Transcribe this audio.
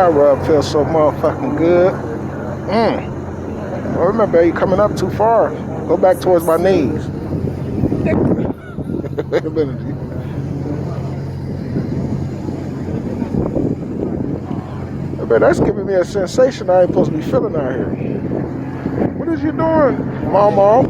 that rub feels so motherfucking good. Oh, remember, you coming up too far. Go back towards my knees. Wait a minute. But that's giving me a sensation I ain't supposed to be feeling out here. What is you doing, Mama?